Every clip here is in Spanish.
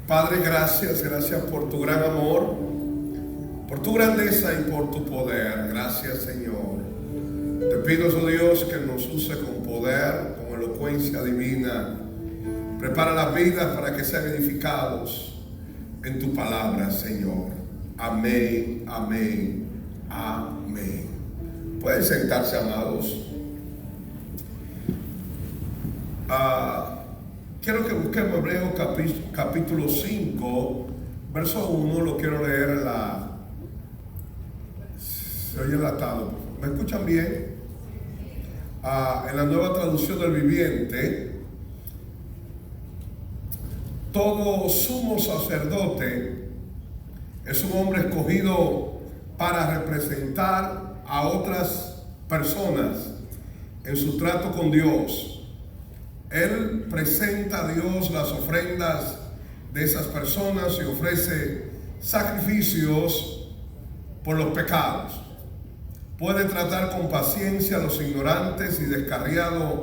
Padre, gracias por tu gran amor, por tu grandeza y por tu poder. Gracias, Señor. Te pido, oh Dios, que nos use con poder, con elocuencia divina. Prepara las vidas para que sean edificados en tu palabra, Señor. Amén, amén, amén. Pueden sentarse, amados. Quiero que busquemos Hebreos capítulo 5, verso 1. Lo quiero leer se oye enlatado. ¿Me escuchan bien? En la Nueva Traducción del Viviente. Todo sumo sacerdote es un hombre escogido para representar a otras personas en su trato con Dios. Él presenta a Dios las ofrendas de esas personas y ofrece sacrificios por los pecados. Puede tratar con paciencia a los ignorantes y descarriados,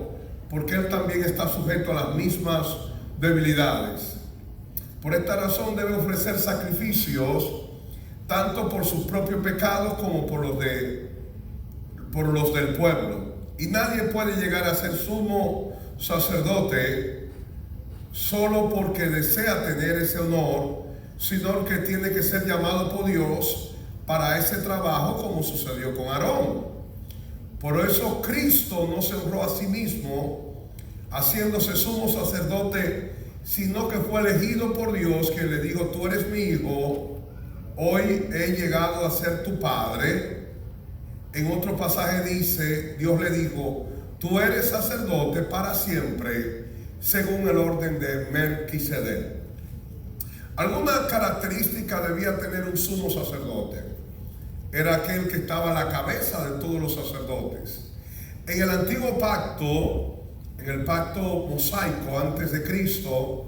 porque Él también está sujeto a las mismas debilidades. Por esta razón debe ofrecer sacrificios tanto por sus propios pecados como por los del pueblo. Y nadie puede llegar a ser sumo sacerdote solo porque desea tener ese honor, sino que tiene que ser llamado por Dios para ese trabajo, como sucedió con Aarón. Por eso Cristo no se honró a sí mismo haciéndose sumo sacerdote, sino que fue elegido por Dios, que le dijo: tú eres mi hijo, hoy he llegado a ser tu padre. En otro pasaje dice, Dios le dijo: tú eres sacerdote para siempre, según el orden de Melquisedec. Alguna característica debía tener un sumo sacerdote. Era aquel que estaba a la cabeza de todos los sacerdotes. En el antiguo pacto, en el pacto mosaico antes de Cristo,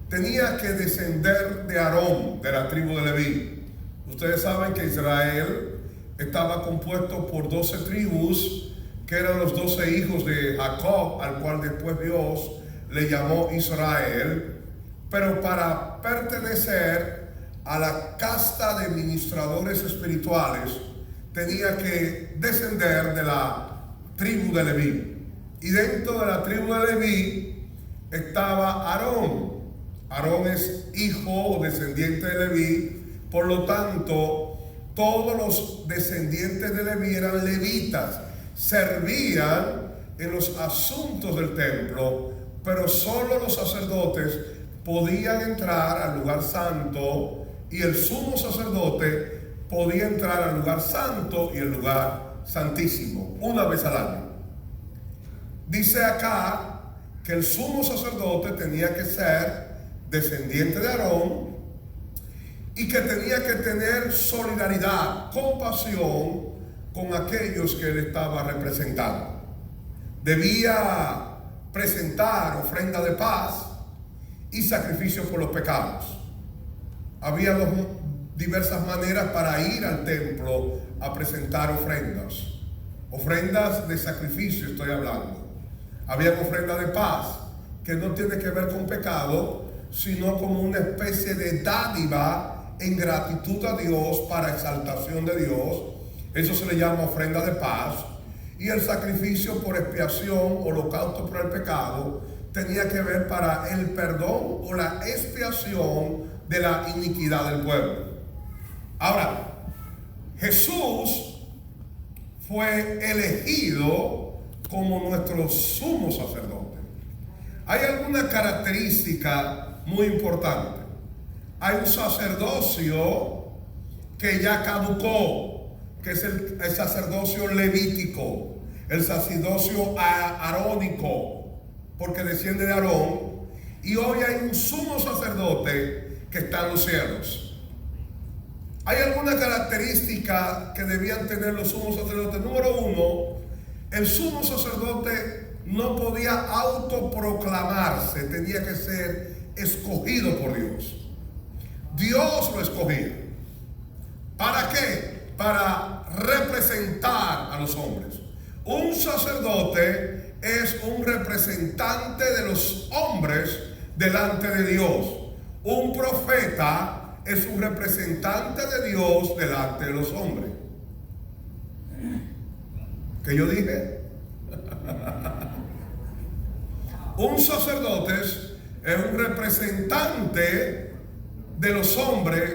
tenía que descender de Aarón, de la tribu de Leví. Ustedes saben que Israel estaba compuesto por 12 tribus, que eran los 12 hijos de Jacob, al cual después Dios le llamó Israel. Pero para pertenecer a la casta de ministradores espirituales, tenía que descender de la tribu de Leví. Y dentro de la tribu de Leví estaba Aarón. Aarón es hijo o descendiente de Leví, por lo tanto, todos los descendientes de Leví eran levitas. Servían en los asuntos del templo, pero solo los sacerdotes podían entrar al lugar santo, y el sumo sacerdote podía entrar al lugar santo y el lugar santísimo una vez al año. Dice acá que el sumo sacerdote tenía que ser descendiente de Aarón y que tenía que tener solidaridad, compasión con aquellos que él estaba representando. Debía presentar ofrenda de paz y sacrificios por los pecados. Había diversas maneras para ir al templo a presentar ofrendas de sacrificio estoy hablando. Había ofrenda de paz, que no tiene que ver con pecado, sino como una especie de dádiva en gratitud a Dios, para exaltación de Dios. Eso se le llama ofrenda de paz. Y el sacrificio por expiación, holocausto por el pecado, tenía que ver para el perdón o la expiación de la iniquidad del pueblo. Ahora, Jesús fue elegido como nuestro sumo sacerdote. Hay alguna característica muy importante. Hay un sacerdocio que ya caducó, que es el sacerdocio levítico, el sacerdocio arónico, porque desciende de Aarón. Y hoy hay un sumo sacerdote que está en los cielos. Hay alguna característica que debían tener los sumos sacerdotes. Número uno, el sumo sacerdote no podía autoproclamarse, tenía que ser escogido por Dios. Dios lo escogía. ¿Para qué? Para representar a los hombres. Un sacerdote es un representante de los hombres delante de Dios. un profeta es un representante de Dios delante de los hombres. ¿Qué yo dije? Un sacerdote es un representante de los hombres,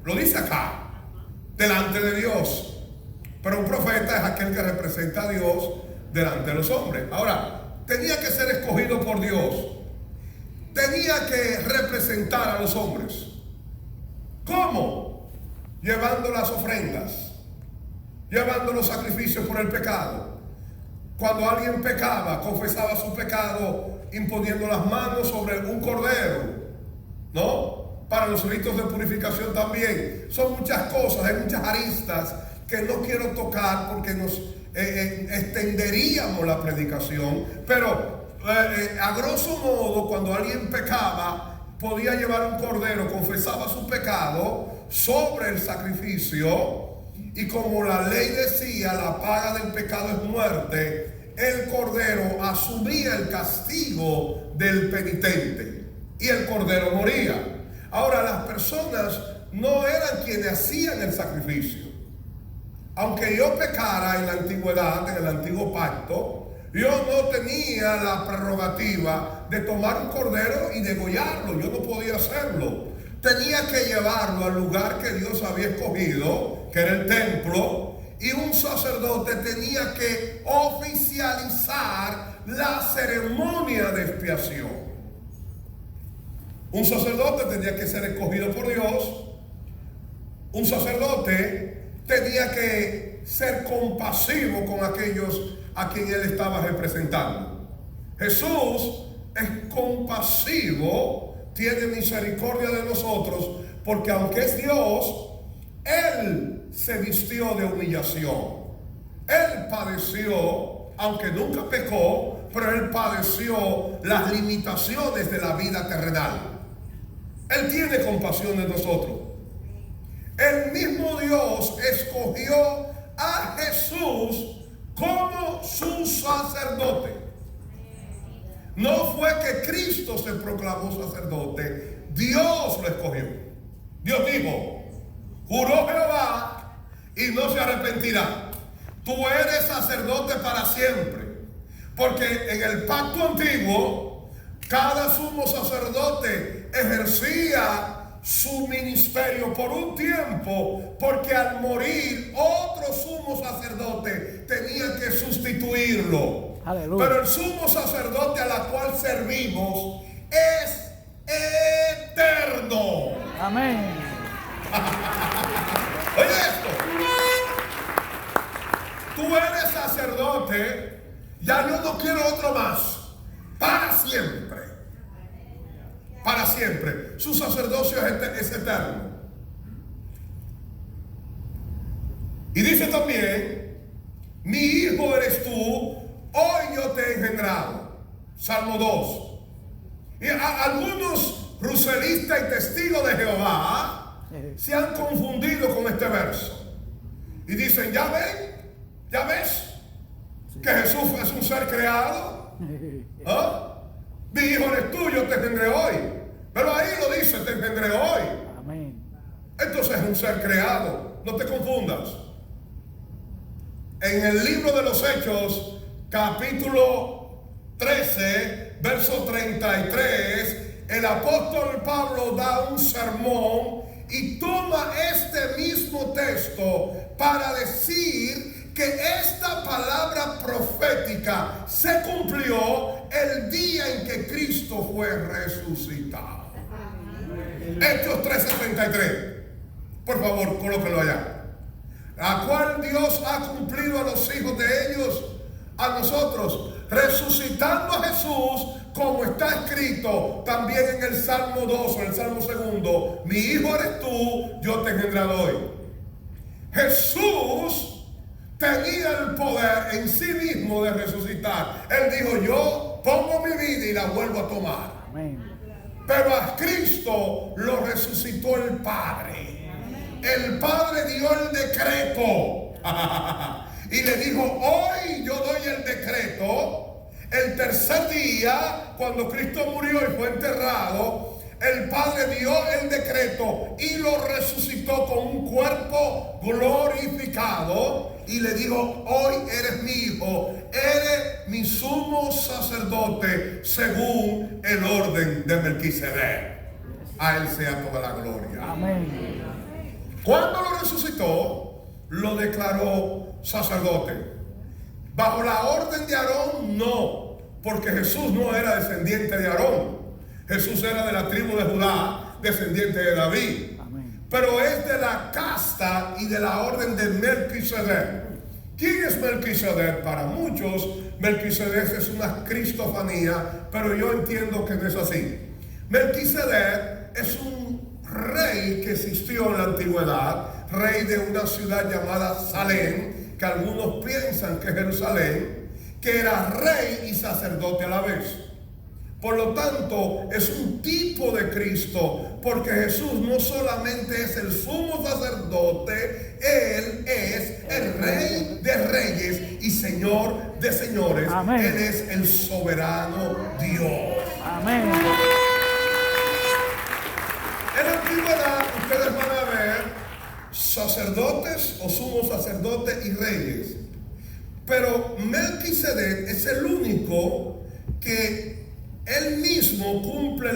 lo dice acá, delante de Dios. Pero un profeta es aquel que representa a Dios delante de los hombres. Ahora, tenía que ser escogido por Dios. Tenía que representar a los hombres. ¿Cómo? Llevando las ofrendas, llevando los sacrificios por el pecado. Cuando alguien pecaba, confesaba su pecado imponiendo las manos sobre un cordero, ¿no? Para los ritos de purificación también. Son muchas cosas, hay muchas aristas que no quiero tocar porque nos extenderíamos la predicación. Pero a grosso modo, cuando alguien pecaba, podía llevar un cordero, confesaba su pecado sobre el sacrificio, y como la ley decía, la paga del pecado es muerte, el cordero asumía el castigo del penitente y el cordero moría. Ahora, las personas no eran quienes hacían el sacrificio. Aunque yo pecara en la antigüedad, en el antiguo pacto, yo no tenía la prerrogativa de tomar un cordero y degollarlo. Yo no podía hacerlo. Tenía que llevarlo al lugar que Dios había escogido, que era el templo, y un sacerdote tenía que oficializar la ceremonia de expiación. Un sacerdote tenía que ser escogido por Dios. Un sacerdote tenía que ser compasivo con aquellos a quien él estaba representando. Jesús es compasivo, tiene misericordia de nosotros, porque aunque es Dios, Él se vistió de humillación. Él padeció, aunque nunca pecó, pero Él padeció las limitaciones de la vida terrenal. Él tiene compasión de nosotros. El mismo Dios escogió a Jesús como su sacerdote. No fue que Cristo se proclamó sacerdote, Dios lo escogió. Dios dijo: juró Jehová y no se arrepentirá, tú eres sacerdote para siempre. Porque en el pacto antiguo, cada sumo sacerdote ejercía su ministerio por un tiempo, porque al morir otro sumo sacerdote tenía que sustituirlo. Aleluya. Pero el sumo sacerdote a la cual servimos es eterno. Amén. Oye esto, tú eres sacerdote, ya yo no quiero otro más, para siempre. Para siempre. Su sacerdocio es eterno. Y dice también: mi hijo eres tú, hoy yo te he engendrado. Salmo 2. Y algunos ruselistas y testigos de Jehová se han confundido con este verso. Y dicen: ya ves, que Jesús es un ser creado. ¿Ah? Mi hijo eres tú, yo te engendré hoy. Pero ahí lo dice: te engendré hoy. Amén. Entonces es un ser creado. No te confundas. En el libro de los Hechos, capítulo 13, verso 33, el apóstol Pablo da un sermón y toma este mismo texto para decir que esta palabra profética se cumplió el día en que Cristo fue resucitado. Hechos 13:33. Por favor, colóquenlo allá. La cual Dios ha cumplido a los hijos de ellos, a nosotros, resucitando a Jesús, como está escrito también en el Salmo 2, en el Salmo 2: mi hijo eres tú, yo te he engendrado hoy. Jesús tenía el poder en sí mismo de resucitar. Él dijo: yo pongo mi vida y la vuelvo a tomar. Amén. Pero a Cristo lo resucitó el Padre. El Padre dio el decreto y le dijo: hoy yo doy el decreto. El tercer día, cuando Cristo murió y fue enterrado, el Padre dio el decreto y lo resucitó con un cuerpo glorificado y le dijo: hoy eres mi hijo, eres mi sumo sacerdote según el orden de Melquisedec. A él sea toda la gloria. Amén. Cuando lo resucitó, lo declaró sacerdote. Bajo la orden de Aarón, no, porque Jesús no era descendiente de Aarón. Jesús era de la tribu de Judá, descendiente de David. Amén. Pero es de la casta y de la orden de Melquisedec. ¿Quién es Melquisedec? Para muchos, Melquisedec es una cristofanía, pero yo entiendo que no es así. Melquisedec es un rey que existió en la antigüedad, rey de una ciudad llamada Salem, que algunos piensan que es Jerusalén, que era rey y sacerdote a la vez. Por lo tanto, es un tipo de Cristo, porque Jesús no solamente es el sumo sacerdote, Él es el Rey de reyes y Señor de señores. Amén. Él es el soberano Dios. Amén. En la antigüedad ustedes van a ver sacerdotes o sumos sacerdotes y reyes. Pero Melquisedec es el único que él mismo cumple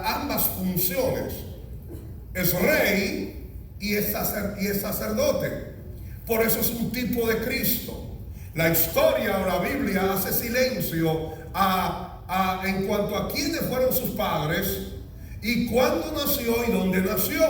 ambas funciones. Es rey y es sacerdote. Por eso es un tipo de Cristo. La historia o la Biblia hace silencio en cuanto a quiénes fueron sus padres y cuándo nació y dónde nació.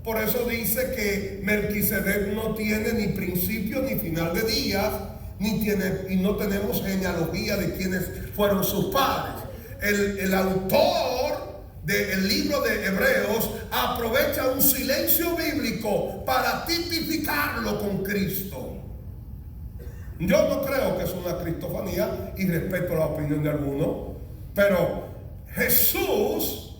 Por eso dice que Melquisedec no tiene ni principio ni final de días, y no tenemos genealogía de quiénes fueron sus padres. El autor del libro de Hebreos aprovecha un silencio bíblico para tipificarlo con Cristo. Yo no creo que es una cristofanía y respeto la opinión de algunos, pero Jesús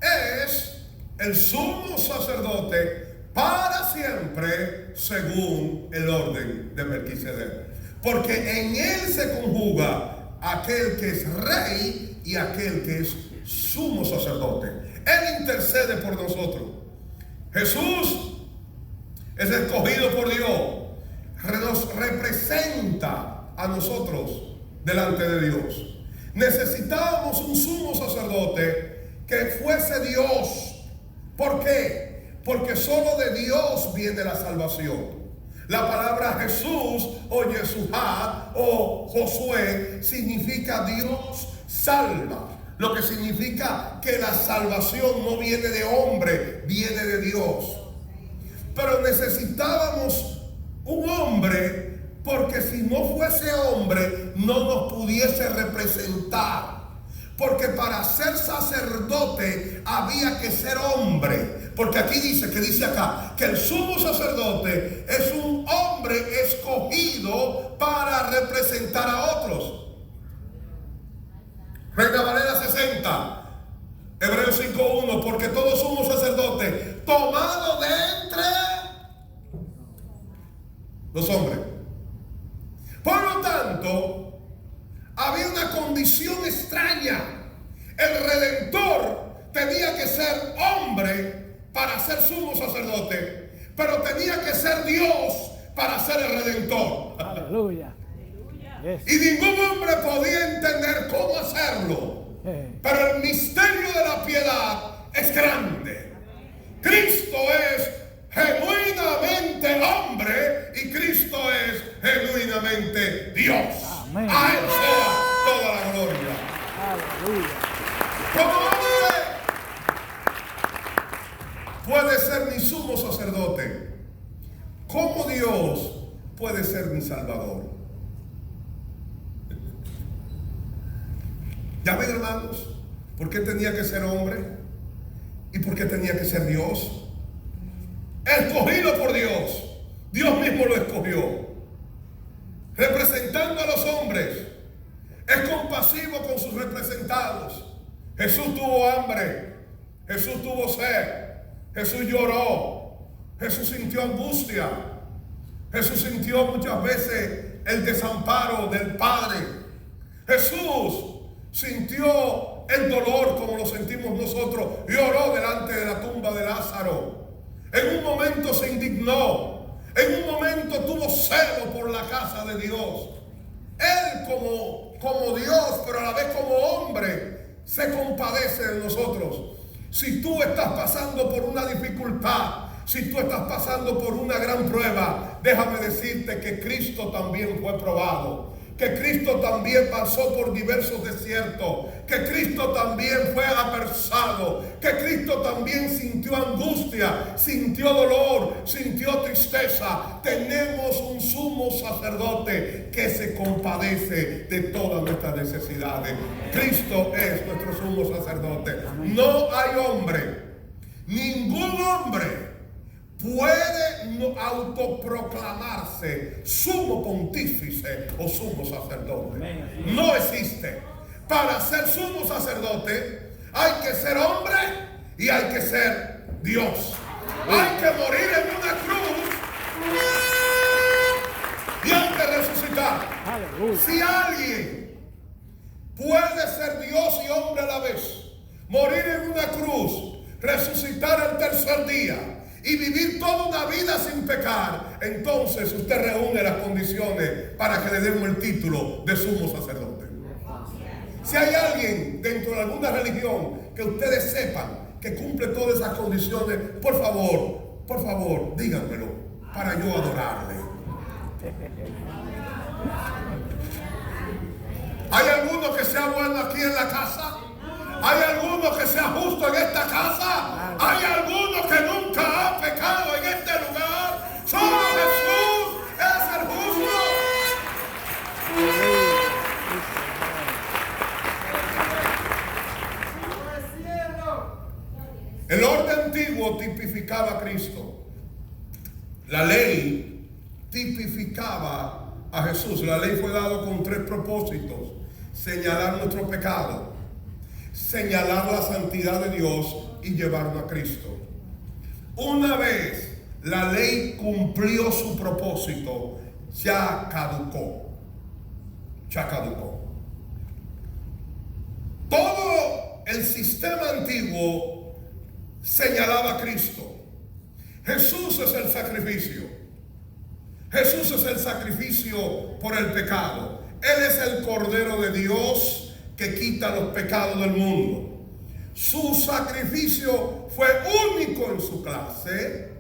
es el sumo sacerdote para siempre según el orden de Melquisedec, porque en él se conjuga aquel que es rey y aquel que es sumo sacerdote. Él intercede por nosotros. Jesús es escogido por Dios, nos representa a nosotros delante de Dios. Necesitábamos un sumo sacerdote que fuese Dios. ¿Por qué? Porque solo de Dios viene la salvación. La palabra Jesús o Yeshua o Josué significa Dios salva. Lo que significa que la salvación no viene de hombre, viene de Dios. Pero necesitábamos un hombre, porque si no fuese hombre no nos pudiese representar. Porque para ser sacerdote había que ser hombre. Porque aquí dice acá, que el sumo sacerdote es un hombre escogido para representar a otros. Reina Valera 60, Hebreos 5:1, porque todo sumo sacerdote tomado de entre los hombres. Por lo tanto, había una condición extraña. El Redentor tenía que ser hombre para ser sumo sacerdote, pero tenía que ser Dios para ser el Redentor. Aleluya. Yes. Y ningún hombre podía entender cómo hacerlo. Pero el misterio de la piedad es grande. Cristo es genuinamente hombre y Cristo es genuinamente Dios. Amén. A él sea toda la gloria. Aleluya. Como hombre puede ser mi sumo sacerdote, ¿cómo Dios puede ser mi salvador? Ya ven, hermanos, ¿por qué tenía que ser hombre? ¿Y por qué tenía que ser Dios? Escogido por Dios. Dios mismo lo escogió, representando a los hombres. Es compasivo con sus representados. Jesús tuvo hambre, Jesús tuvo sed, Jesús lloró, Jesús sintió angustia, Jesús sintió muchas veces el desamparo del Padre. Jesús sintió el dolor como lo sentimos nosotros y oró delante de la tumba de Lázaro. En un momento se indignó, en un momento tuvo celo por la casa de Dios. Él como Dios, pero a la vez como hombre, se compadece de nosotros. Si tú estás pasando por una dificultad, si tú estás pasando por una gran prueba, déjame decirte que Cristo también fue probado, que Cristo también pasó por diversos desiertos, que Cristo también fue apresado, que Cristo también sintió angustia, sintió dolor, sintió tristeza. Tenemos un sumo sacerdote que se compadece de todas nuestras necesidades. Cristo es nuestro sumo sacerdote. No hay hombre, ningún hombre puede autoproclamarse sumo pontífice o sumo sacerdote. No existe. Para ser sumo sacerdote hay que ser hombre y hay que ser Dios. Hay que morir en una cruz y hay que resucitar. Si alguien puede ser Dios y hombre a la vez, morir en una cruz, resucitar el tercer día y vivir toda una vida sin pecar, entonces usted reúne las condiciones para que le demos el título de sumo sacerdote. Si hay alguien dentro de alguna religión que ustedes sepan que cumple todas esas condiciones, por favor, díganmelo para yo adorarle. ¿Hay alguno que sea bueno aquí en la casa? ¿Hay alguno que sea justo en esta casa? ¿Hay alguno que nunca ha pecado en este lugar? Solo Jesús es el justo. El orden antiguo tipificaba a Cristo. La ley tipificaba a Jesús. La ley fue dada con tres propósitos: señalar nuestro pecado, señalar la santidad de Dios y llevarnos a Cristo. Una vez la ley cumplió su propósito, ya caducó. Todo el sistema antiguo señalaba a Cristo. Jesús es el sacrificio. Jesús es el sacrificio por el pecado. Él es el Cordero de Dios que quita los pecados del mundo. Su sacrificio fue único en su clase.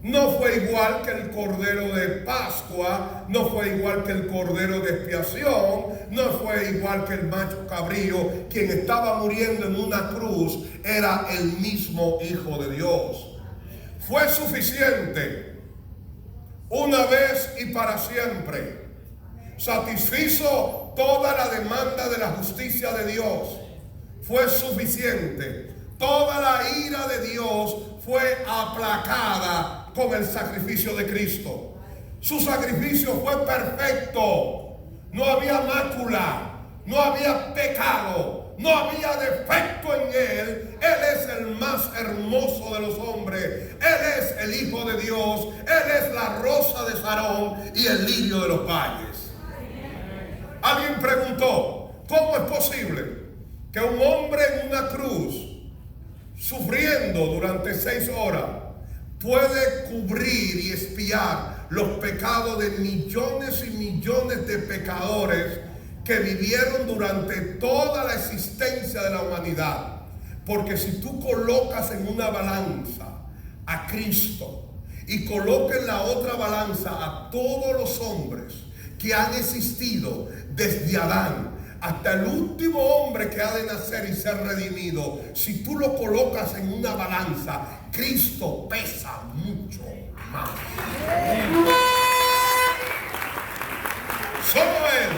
No fue igual que el Cordero de Pascua, no fue igual que el Cordero de Expiación, no fue igual que el macho cabrío. Quien estaba muriendo en una cruz era el mismo Hijo de Dios. Fue suficiente, una vez y para siempre. Satisfizo toda la demanda de la justicia de Dios. Fue suficiente. Toda la ira de Dios fue aplacada con el sacrificio de Cristo. Su sacrificio fue perfecto. No había mácula, no había pecado, no había defecto en él. Él es el más hermoso de los hombres. Él es el Hijo de Dios. Él es la rosa de Sarón y el lirio de los valles. Alguien preguntó: ¿cómo es posible que un hombre en una cruz, sufriendo durante 6 horas, puede cubrir y expiar los pecados de millones y millones de pecadores que vivieron durante toda la existencia de la humanidad? Porque si tú colocas en una balanza a Cristo y colocas en la otra balanza a todos los hombres que han existido desde Adán hasta el último hombre que ha de nacer y ser redimido, si tú lo colocas en una balanza, Cristo pesa mucho más. Solo Él.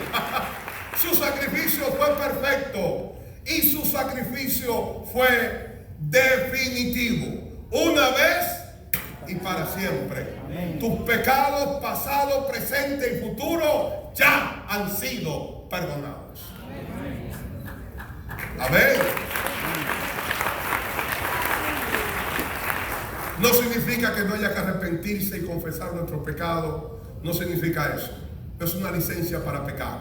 Su sacrificio fue perfecto y su sacrificio fue definitivo. Una vez y para siempre. Tus pecados pasados, presentes y futuros ya han sido perdonados. Amén. No significa que no haya que arrepentirse y confesar nuestro pecado. No significa eso. Es una licencia para pecar.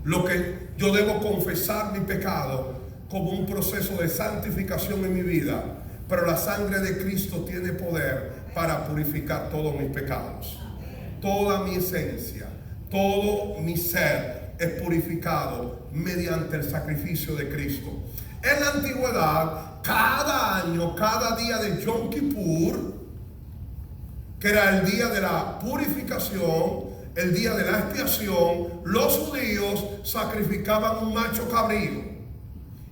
lo que yo debo confesar mi pecado como un proceso de santificación en mi vida, pero la sangre de Cristo tiene poder para purificar todos mis pecados. Toda mi esencia, todo mi ser es purificado mediante el sacrificio de Cristo. En la antigüedad, cada año, cada día de Yom Kippur, que era el día de la purificación, el día de la expiación, los judíos sacrificaban un macho cabrío.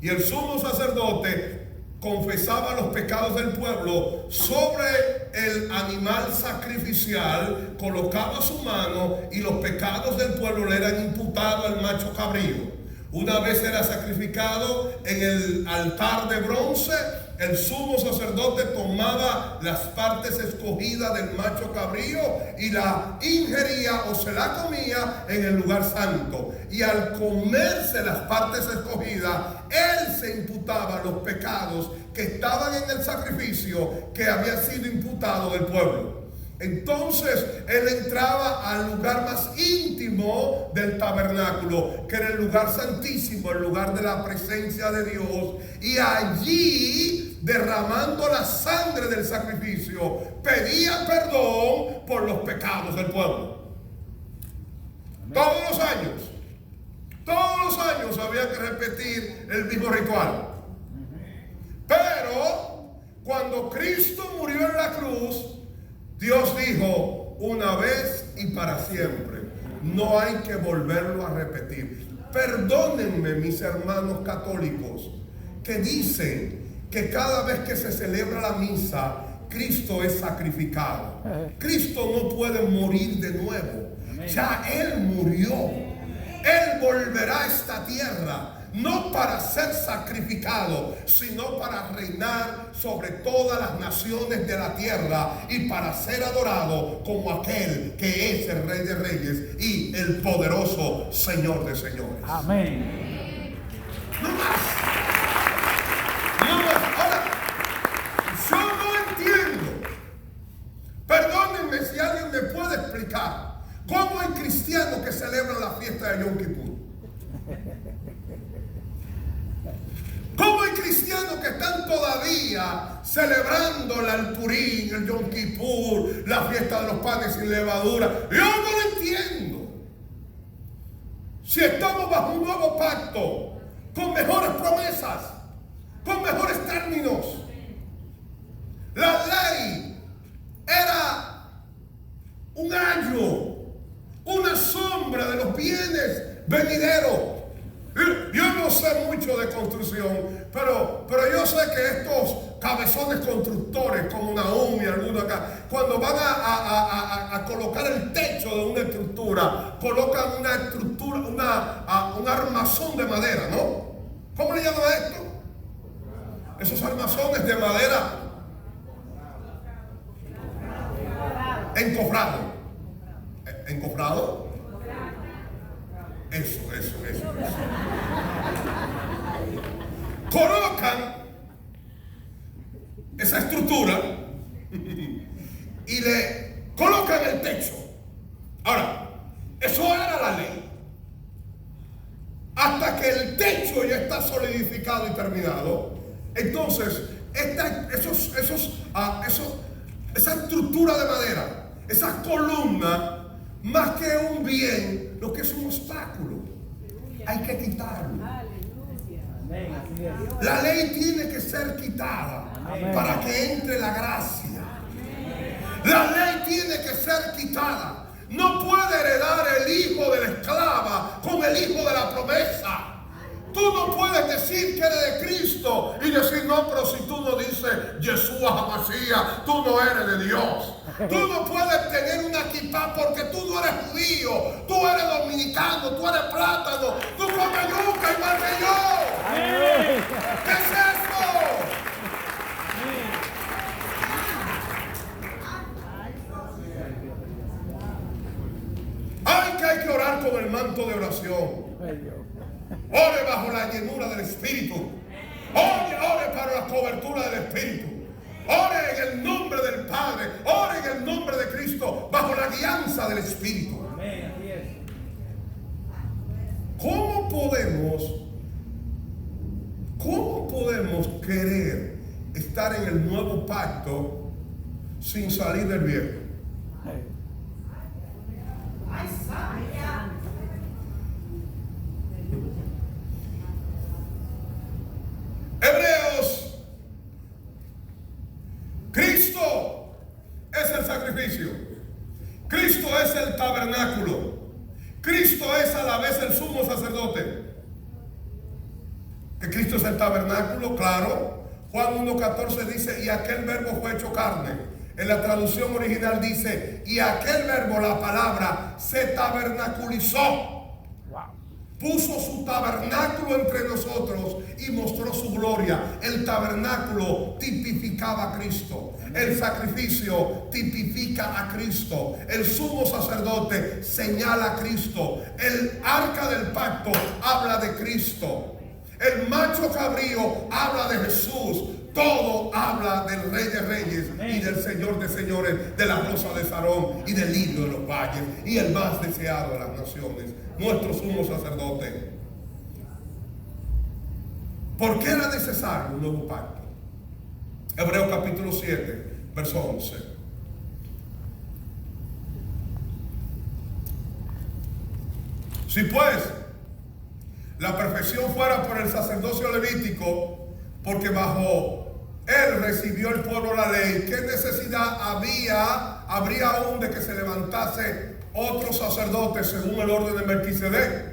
Y el sumo sacerdote confesaba los pecados del pueblo sobre el animal sacrificial, colocaba su mano y los pecados del pueblo le eran imputados al macho cabrío. Una vez era sacrificado en el altar de bronce, el sumo sacerdote tomaba las partes escogidas del macho cabrío y la ingería o se la comía en el lugar santo. Y al comerse las partes escogidas, él se imputaba los pecados que estaban en el sacrificio que había sido imputado del pueblo. Entonces él entraba al lugar más íntimo del tabernáculo, que era el lugar santísimo, el lugar de la presencia de Dios, y allí, derramando la sangre del sacrificio, pedía perdón por los pecados del pueblo. Todos los años había que repetir el mismo ritual. Pero cuando Cristo murió en la cruz, Dios dijo, una vez y para siempre, no hay que volverlo a repetir. Perdónenme, mis hermanos católicos, que dicen que cada vez que se celebra la misa, Cristo es sacrificado. Cristo no puede morir de nuevo. Ya Él murió. Él volverá a esta tierra, no para ser sacrificado, sino para reinar sobre todas las naciones de la tierra y para ser adorado como aquel que es el Rey de Reyes y el poderoso Señor de señores. Amén. No más. Ahora, yo no entiendo. Perdónenme si alguien me puede explicar cómo hay cristianos que celebran la fiesta de Yom Kippur. ¿Cómo hay cristianos que están todavía celebrando el Alpurín, el Yom Kippur, la fiesta de los panes sin levadura? Yo no lo entiendo. Si estamos bajo un nuevo pacto, con mejores promesas, con mejores términos. La ley era un ayo, una sombra de los bienes venideros. Yo no sé mucho de construcción, pero yo sé que estos cabezones constructores como Nahum y algunos acá, cuando van a colocar el techo de una estructura, colocan una estructura, un armazón de madera, ¿no? ¿Cómo le llaman a esto? Esos armazones de madera encofrado. ¿Encofrado? Eso. Colocan esa estructura y le colocan el techo. Ahora, eso era la ley. Hasta que el techo ya está solidificado y terminado, entonces esa estructura de madera, esa columna, más que un bien, lo que es un obstáculo, hay que quitarlo. La ley tiene que ser quitada para que entre la gracia. La ley tiene que ser quitada. No puede heredar el hijo de la esclava con el hijo de la promesa. Tú no puedes decir que eres de Cristo y decir, no, pero si tú no dices Yeshua HaMashiach, tú no eres de Dios. Tú no puedes tener una kippah porque tú no eres judío, tú eres dominicano, tú eres plátano, tú comes yuca igual que yo. ¿Qué es eso? Hay que orar con el manto de oración. Ore bajo la llenura del Espíritu. Ore para la cobertura del Espíritu. Ore en el nombre del Padre. Ore en el nombre de Cristo bajo la guianza del Espíritu. ¿Cómo ¿cómo podemos querer estar en el nuevo pacto sin salir del viejo? Hebreos, Cristo es el sacrificio, Cristo es el tabernáculo, Cristo es a la vez el sumo sacerdote. Que Cristo es el tabernáculo, claro. Juan 1:14 dice, y aquel verbo fue hecho carne. En la traducción original dice, y aquel verbo, la palabra, se tabernaculizó. Puso su tabernáculo entre nosotros y mostró su gloria. El tabernáculo tipificaba a Cristo. El sacrificio tipifica a Cristo. El sumo sacerdote señala a Cristo. El arca del pacto habla de Cristo. El macho cabrío habla de Jesús. Todo habla del Rey de Reyes y del Señor de Señores, de la rosa de Sarón y del lirio de los valles y el más deseado de las naciones, nuestro sumo sacerdote. ¿Por qué era necesario un nuevo pacto? Hebreos capítulo 7, verso 11. Si pues la perfección fuera por el sacerdocio levítico, porque bajo él recibió el pueblo la ley, ¿qué necesidad habría aún de que se levantase otro sacerdote según el orden de Melquisedec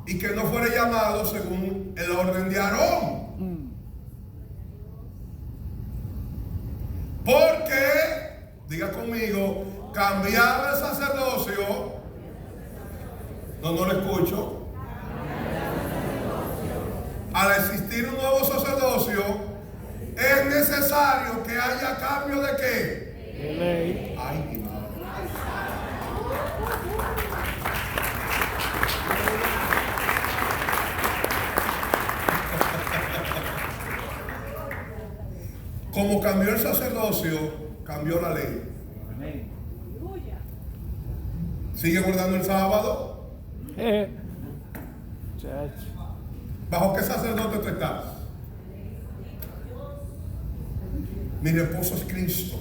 y que no fuera llamado según el orden de Aarón? Porque, diga conmigo, cambiaba el sacerdocio. No lo escucho. Al existir un nuevo sacerdocio, es necesario que haya cambio de qué? De ley. Ay, mi madre. Como cambió el sacerdocio, cambió la ley. ¿Sigue guardando el sábado? ¿Bajo qué sacerdote tú estás? Mi reposo es Cristo.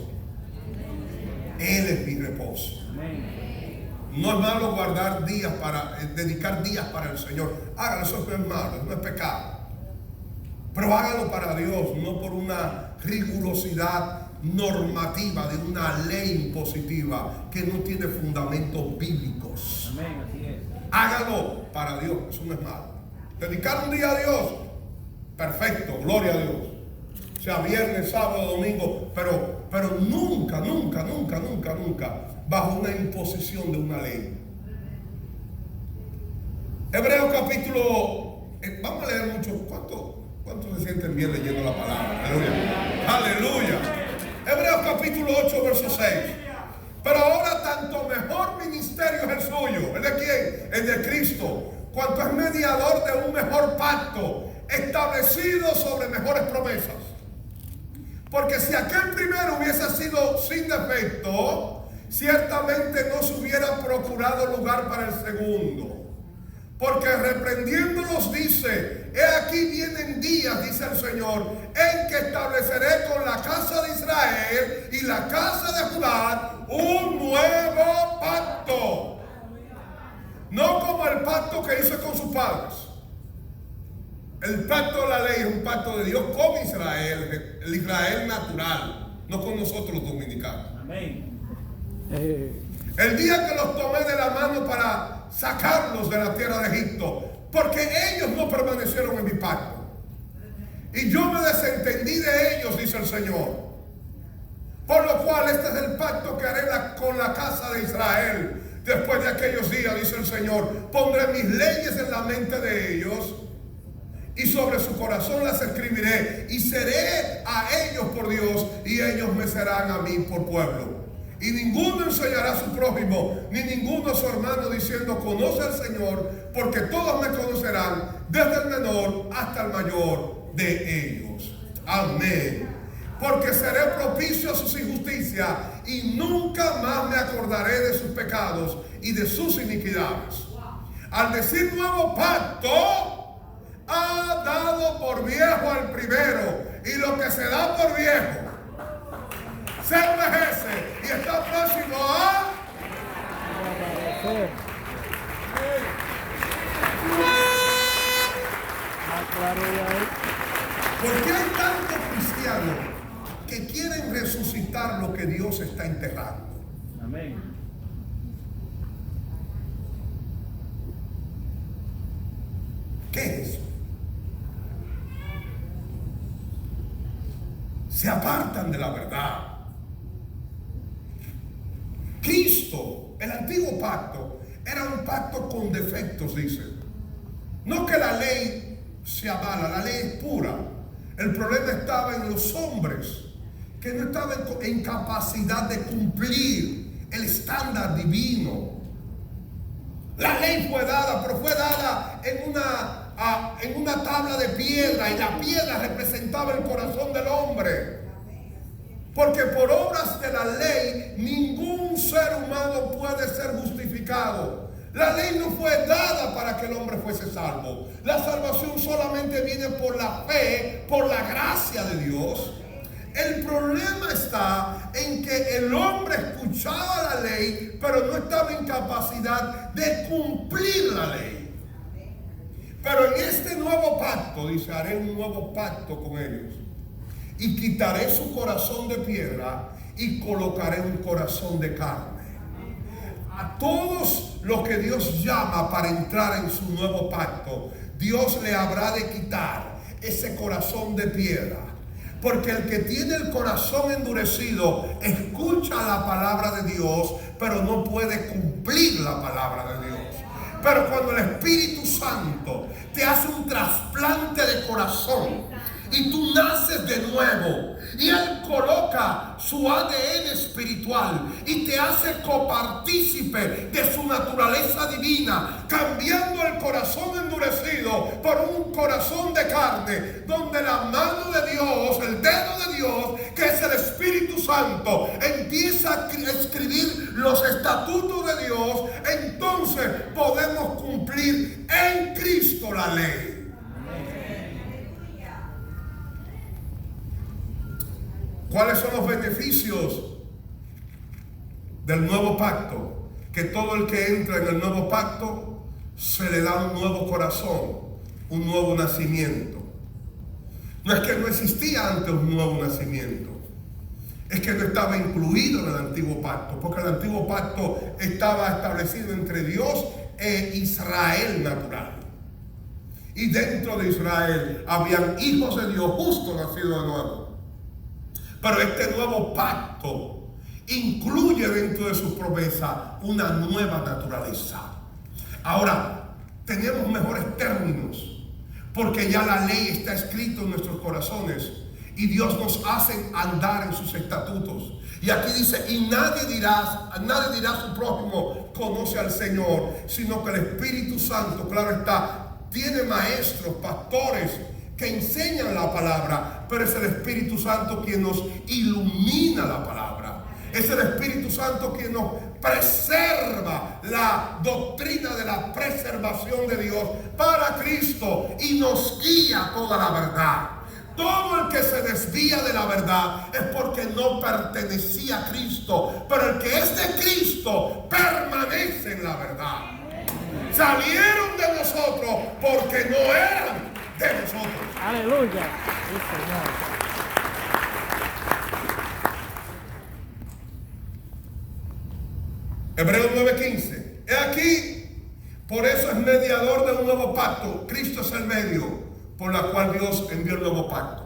Él es mi reposo. No es malo guardar días dedicar días para el Señor. Hágalo, eso no es malo, no es pecado. Pero hágalo para Dios, no por una rigurosidad normativa de una ley impositiva que no tiene fundamentos bíblicos. Hágalo para Dios, eso no es malo. Dedicar un día a Dios, perfecto, gloria a Dios. Sea viernes, sábado, domingo, pero nunca bajo una imposición de una ley. Hebreos capítulo, vamos a leer mucho. ¿Cuántos se sienten bien leyendo la palabra? Aleluya. Aleluya. Hebreos capítulo 8, verso 6. Pero ahora tanto mejor ministerio es el suyo. ¿El de quién? El de Cristo. Cuanto es mediador de un mejor pacto, establecido sobre mejores promesas. Porque si aquel primero hubiese sido sin defecto, ciertamente no se hubiera procurado lugar para el segundo. Porque reprendiéndolos dice, he aquí vienen días, dice el Señor, en que estableceré con la casa de Israel y la casa de Judá un nuevo pacto. No como el pacto que hizo con sus padres. El pacto de la ley es un pacto de Dios con Israel, el Israel natural, no con nosotros los dominicanos. Amén. El día que los tomé de la mano para sacarlos de la tierra de Egipto, porque ellos no permanecieron en mi pacto. Y yo me desentendí de ellos, dice el Señor. Por lo cual este es el pacto que haré con la casa de Israel. Después de aquellos días, dice el Señor, pondré mis leyes en la mente de ellos y sobre su corazón las escribiré y seré a ellos por Dios y ellos me serán a mí por pueblo. Y ninguno enseñará a su prójimo ni ninguno a su hermano diciendo conoce al Señor, porque todos me conocerán desde el menor hasta el mayor de ellos. Amén. Porque seré propicio a sus injusticias y nunca más me acordaré de sus pecados y de sus iniquidades. Al decir nuevo pacto, ha dado por viejo al primero. Y lo que se da por viejo se envejece y está próximo a Agradecer. Más claro ya es. ¿Por qué hay tantos cristianos que quieren resucitar lo que Dios está enterrando? Amén. ¿Qué es eso? Se apartan de la verdad. Cristo, el antiguo pacto, era un pacto con defectos, dice. No que la ley sea mala, la ley es pura. El problema estaba en los hombres, que no estaban en capacidad de cumplir el estándar divino. La ley fue dada, pero fue dada en una tabla de piedra, y la piedra representaba el corazón del hombre. Porque por obras de la ley ningún ser humano puede ser justificado. La ley no fue dada para que el hombre fuese salvo. La salvación solamente viene por la fe, por la gracia de Dios. El problema está en que el hombre escuchaba la ley, pero no estaba en capacidad de cumplir la ley. Pero en este nuevo pacto, dice, haré un nuevo pacto con ellos. Y quitaré su corazón de piedra y colocaré un corazón de carne. A todos los que Dios llama para entrar en su nuevo pacto, Dios le habrá de quitar ese corazón de piedra. Porque el que tiene el corazón endurecido escucha la palabra de Dios, pero no puede cumplir la palabra de Dios. Pero cuando el Espíritu Santo te hace un trasplante de corazón y tú naces de nuevo, y Él coloca su ADN espiritual y te hace copartícipe de su naturaleza divina, cambiando el corazón endurecido por un corazón de carne, donde la mano de Dios, el dedo de Dios, que es el Espíritu Santo, empieza a escribir los estatutos de Dios. Entonces podemos cumplir en Cristo la ley. ¿Cuáles son los beneficios del nuevo pacto? Que todo el que entra en el nuevo pacto se le da un nuevo corazón, un nuevo nacimiento. No es que no existía antes un nuevo nacimiento, es que no estaba incluido en el antiguo pacto, porque el antiguo pacto estaba establecido entre Dios e Israel natural. Y dentro de Israel habían hijos de Dios justos nacidos de nuevo. Pero este nuevo pacto incluye dentro de sus promesas una nueva naturaleza. Ahora, tenemos mejores términos, porque ya la ley está escrita en nuestros corazones y Dios nos hace andar en sus estatutos. Y aquí dice, y nadie dirá a su prójimo, conoce al Señor, sino que el Espíritu Santo, claro está, tiene maestros, pastores, que enseñan la palabra, pero es el Espíritu Santo quien nos ilumina la palabra. Es el Espíritu Santo quien nos preserva la doctrina de la preservación de Dios para Cristo y nos guía a toda la verdad. Todo el que se desvía de la verdad es porque no pertenecía a Cristo, pero el que es de Cristo permanece en la verdad. Salieron de nosotros porque no eran de nosotros. Aleluya. Sí, Señor. Hebreos 9:15. He aquí, por eso es mediador de un nuevo pacto. Cristo es el medio por la cual Dios envió el nuevo pacto.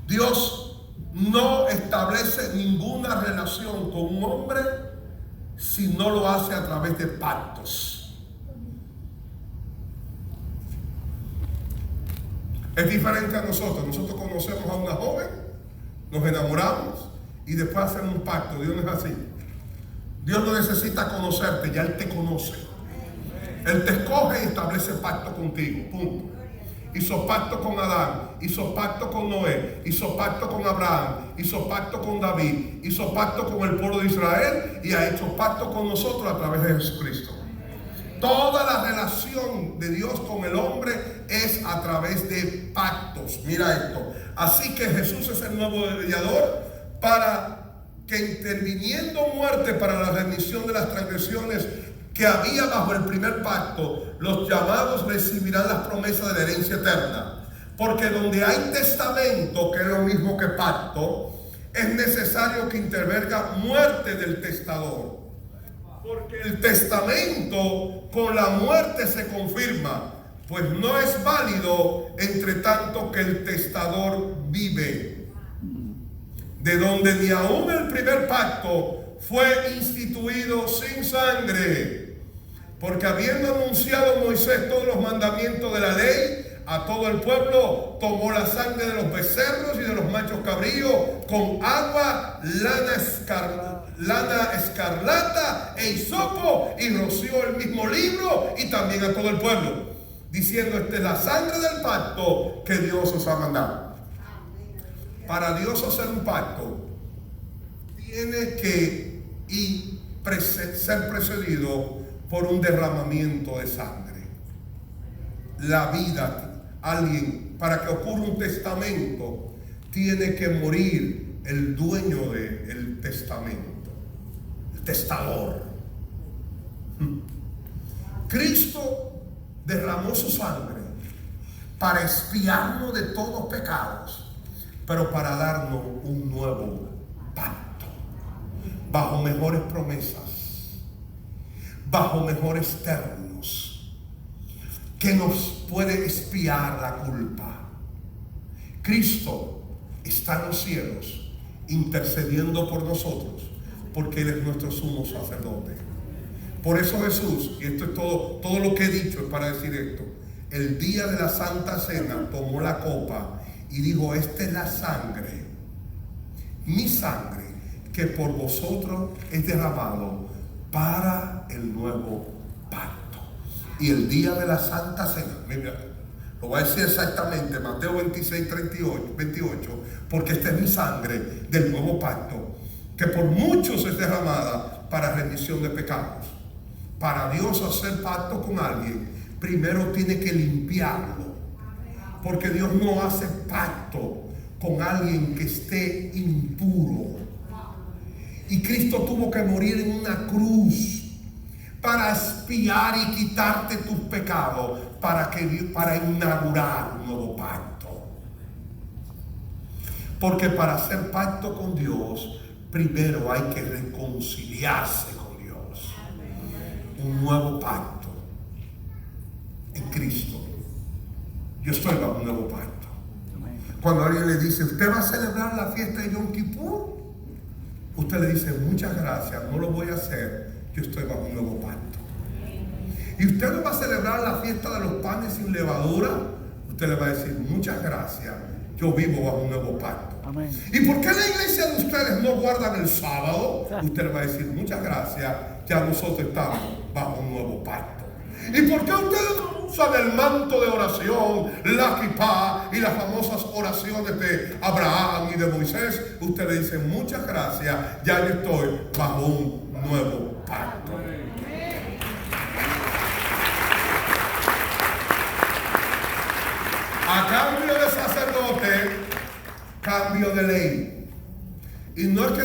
Dios no establece ninguna relación con un hombre si no lo hace a través de pactos. Es diferente a nosotros. Nosotros conocemos a una joven, nos enamoramos y después hacemos un pacto. Dios no es así. Dios no necesita conocerte, ya Él te conoce. Él te escoge y establece pacto contigo, punto. Hizo pacto con Adán, hizo pacto con Noé, hizo pacto con Abraham, hizo pacto con David, hizo pacto con el pueblo de Israel y ha hecho pacto con nosotros a través de Jesucristo. toda la relación de Dios con el hombre es a través de pactos. Mira esto. Así que Jesús es el nuevo mediador para que, interviniendo muerte para la remisión de las transgresiones que había bajo el primer pacto, los llamados recibirán las promesas de la herencia eterna. Porque donde hay testamento, que es lo mismo que pacto, es necesario que intervenga muerte del testador. Porque el testamento con la muerte se confirma, pues no es válido entre tanto que el testador vive. De donde ni aún el primer pacto fue instituido sin sangre. Porque habiendo anunciado Moisés todos los mandamientos de la ley a todo el pueblo, tomó la sangre de los becerros y de los machos cabríos con agua, lana escarlata e hisopo, y roció el mismo libro y también a todo el pueblo, diciendo: esta es la sangre del pacto que Dios os ha mandado. Para Dios hacer un pacto tiene que ser precedido por un derramamiento de sangre. La vida, alguien, para que ocurra un testamento, tiene que morir el dueño del testamento, el testador. Cristo derramó su sangre para expiarnos de todos pecados, pero para darnos un nuevo pacto, bajo mejores promesas, bajo mejores términos, que nos puede expiar la culpa. Cristo está en los cielos intercediendo por nosotros, porque Él es nuestro sumo sacerdote. Por eso Jesús, y esto es todo lo que he dicho es para decir esto, el día de la Santa Cena tomó la copa y dijo: esta es la sangre, mi sangre, que por vosotros es derramado para el nuevo pacto. Y el día de la Santa Cena, mira, lo voy a decir exactamente, Mateo 26, 28, porque esta es mi sangre del nuevo pacto, que por muchos es derramada para remisión de pecados. Para Dios hacer pacto con alguien, primero tiene que limpiarlo, porque Dios no hace pacto con alguien que esté impuro. Y Cristo tuvo que morir en una cruz para expiar y quitarte tus pecados, para inaugurar un nuevo pacto. Porque para hacer pacto con Dios, primero hay que reconciliarse con Dios. Un nuevo pacto en Cristo. Yo estoy bajo un nuevo pacto. Cuando alguien le dice: ¿usted va a celebrar la fiesta de Yom Kippur? Usted le dice: muchas gracias, no lo voy a hacer, yo estoy bajo un nuevo pacto. Y usted no va a celebrar la fiesta de los panes sin levadura, usted le va a decir: muchas gracias, yo vivo bajo un nuevo pacto. Amén. ¿Y por qué la iglesia de ustedes no guardan el sábado? Usted le va a decir: muchas gracias, ya nosotros estamos bajo un nuevo pacto. ¿Y por qué ustedes no usan el manto de oración, la kipá y las famosas oraciones de Abraham y de Moisés? Usted le dice: muchas gracias, ya yo estoy bajo un nuevo pacto. A cambio de sacerdote, cambio de ley. Y no es que